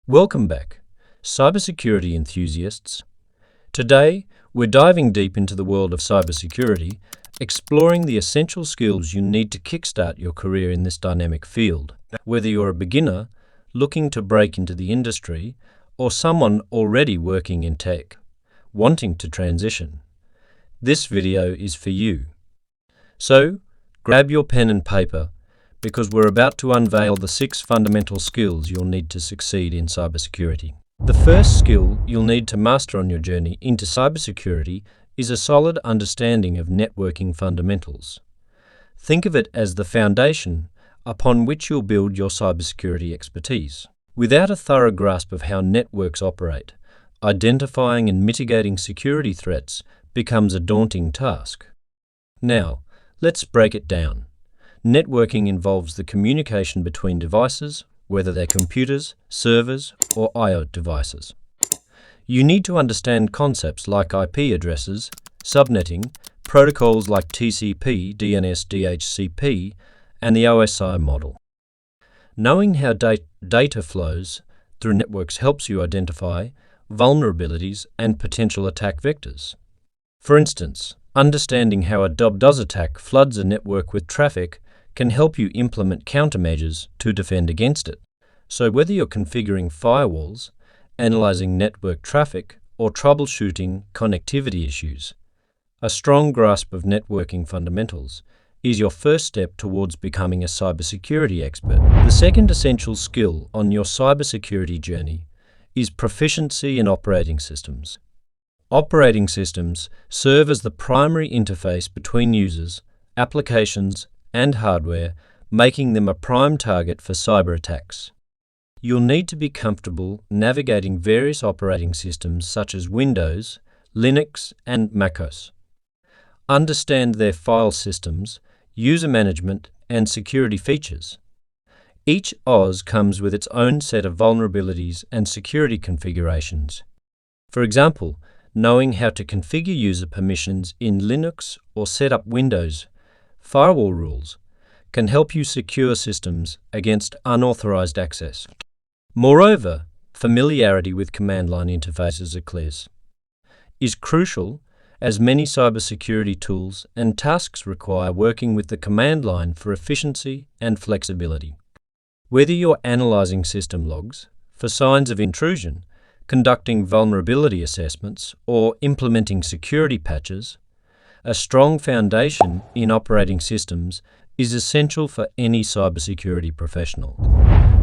Welcome back, cybersecurity enthusiasts. Today, we're diving deep into the world of cybersecurity, exploring the essential skills you need to kickstart your career in this dynamic field. Whether you're a beginner looking to break into the industry or someone already working in tech, wanting to transition, this video is for you. So, grab your pen and paper, because we're about to unveil the 6 fundamental skills you'll need to succeed in cybersecurity. The first skill you'll need to master on your journey into cybersecurity is a solid understanding of networking fundamentals. Think of it as the foundation upon which you'll build your cybersecurity expertise. Without a thorough grasp of how networks operate, identifying and mitigating security threats becomes a daunting task. Now, let's break it down. Networking involves the communication between devices, whether they're computers, servers, or I/O devices. You need to understand concepts like IP addresses, subnetting, protocols like TCP, DNS, DHCP, and the OSI model. Knowing how data flows through networks helps you identify vulnerabilities and potential attack vectors. For instance, understanding how a DDoS attack floods a network with traffic can help you implement countermeasures to defend against it. So whether you're configuring firewalls, analyzing network traffic, or troubleshooting connectivity issues, a strong grasp of networking fundamentals is your first step towards becoming a cybersecurity expert. The second essential skill on your cybersecurity journey is proficiency in operating systems. Operating systems serve as the primary interface between users, applications, and hardware, making them a prime target for cyber attacks. You'll need to be comfortable navigating various operating systems such as Windows, Linux, and macOS. Understand their file systems, user management, and security features. Each OS comes with its own set of vulnerabilities and security configurations. For example, knowing how to configure user permissions in Linux or set up Windows firewall rules can help you secure systems against unauthorized access. Moreover, familiarity with command line interfaces is crucial, as many cybersecurity tools and tasks require working with the command line for efficiency and flexibility. Whether you're analyzing system logs for signs of intrusion, conducting vulnerability assessments, or implementing security patches, a strong foundation in operating systems is essential for any cybersecurity professional.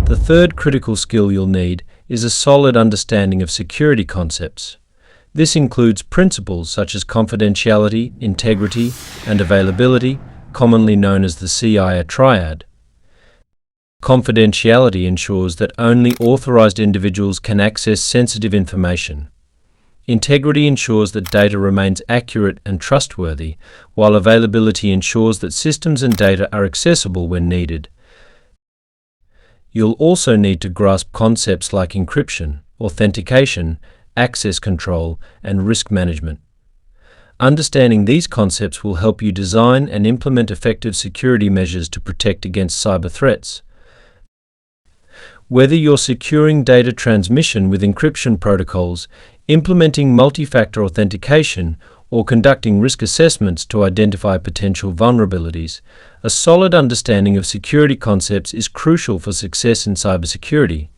The third critical skill you'll need is a solid understanding of security concepts. This includes principles such as confidentiality, integrity, and availability, commonly known as the CIA triad. Confidentiality ensures that only authorized individuals can access sensitive information. Integrity ensures that data remains accurate and trustworthy, while availability ensures that systems and data are accessible when needed. You'll also need to grasp concepts like encryption, authentication, access control, and risk management. Understanding these concepts will help you design and implement effective security measures to protect against cyber threats. Whether you're securing data transmission with encryption protocols, implementing multi-factor authentication, or conducting risk assessments to identify potential vulnerabilities, a solid understanding of security concepts is crucial for success in cybersecurity.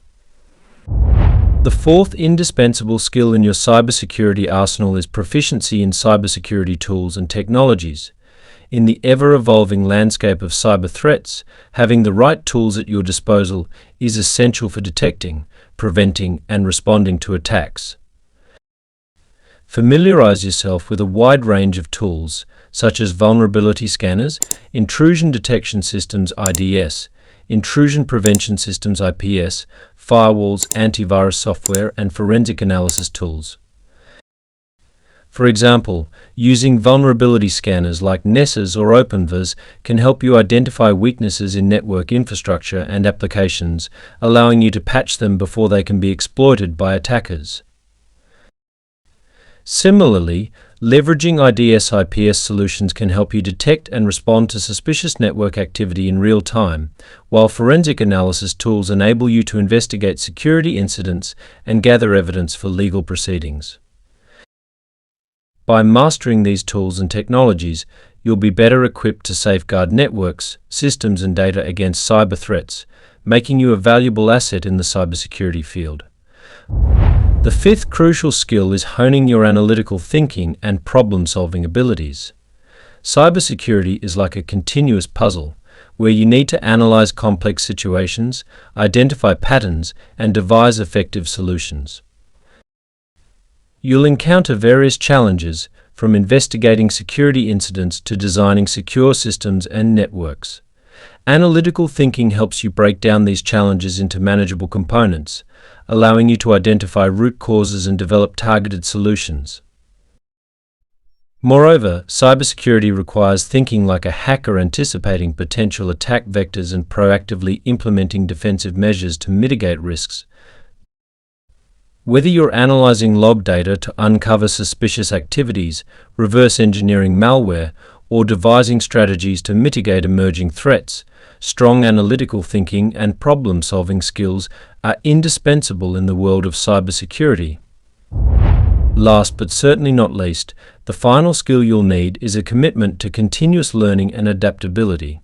The fourth indispensable skill in your cybersecurity arsenal is proficiency in cybersecurity tools and technologies. In the ever-evolving landscape of cyber threats, having the right tools at your disposal is essential for detecting, preventing, and responding to attacks. Familiarize yourself with a wide range of tools, such as vulnerability scanners, intrusion detection systems (IDS), intrusion prevention systems (IPS), firewalls, antivirus software, and forensic analysis tools. For example, using vulnerability scanners like Nessus or OpenVIS can help you identify weaknesses in network infrastructure and applications, allowing you to patch them before they can be exploited by attackers. Similarly, Leveraging IDS/IPS solutions can help you detect and respond to suspicious network activity in real time, while forensic analysis tools enable you to investigate security incidents and gather evidence for legal proceedings. By mastering these tools and technologies, you'll be better equipped to safeguard networks, systems, and data against cyber threats, making you a valuable asset in the cybersecurity field. The fifth crucial skill is honing your analytical thinking and problem-solving abilities. Cybersecurity is like a continuous puzzle, where you need to analyze complex situations, identify patterns, and devise effective solutions. You'll encounter various challenges, from investigating security incidents to designing secure systems and networks. Analytical thinking helps you break down these challenges into manageable components, allowing you to identify root causes and develop targeted solutions. Moreover, cybersecurity requires thinking like a hacker, anticipating potential attack vectors and proactively implementing defensive measures to mitigate risks. Whether you're analyzing log data to uncover suspicious activities, reverse engineering malware, or devising strategies to mitigate emerging threats, strong analytical thinking and problem-solving skills are indispensable in the world of cybersecurity. Last but certainly not least, the final skill you'll need is a commitment to continuous learning and adaptability.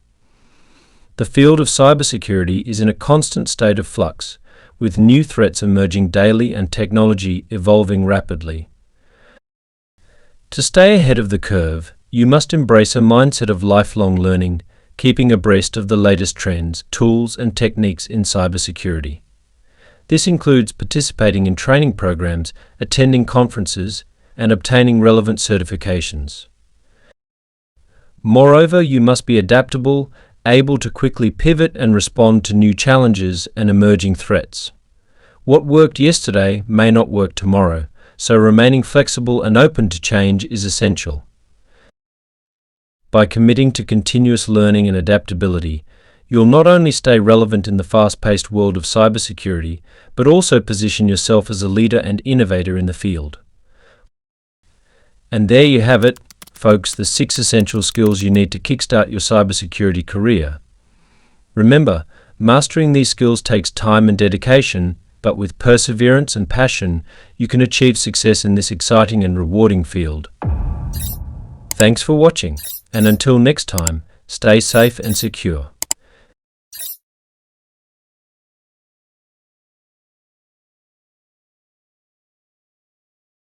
The field of cybersecurity is in a constant state of flux, with new threats emerging daily and technology evolving rapidly. To stay ahead of the curve, you must embrace a mindset of lifelong learning, keeping abreast of the latest trends, tools, and techniques in cybersecurity. This includes participating in training programs, attending conferences, and obtaining relevant certifications. Moreover, you must be adaptable, able to quickly pivot and respond to new challenges and emerging threats. What worked yesterday may not work tomorrow, so remaining flexible and open to change is essential. By committing to continuous learning and adaptability, you'll not only stay relevant in the fast-paced world of cybersecurity, but also position yourself as a leader and innovator in the field. And there you have it, folks, the 6 essential skills you need to kickstart your cybersecurity career. Remember, mastering these skills takes time and dedication, but with perseverance and passion, you can achieve success in this exciting and rewarding field. Thanks for watching, and until next time, stay safe and secure.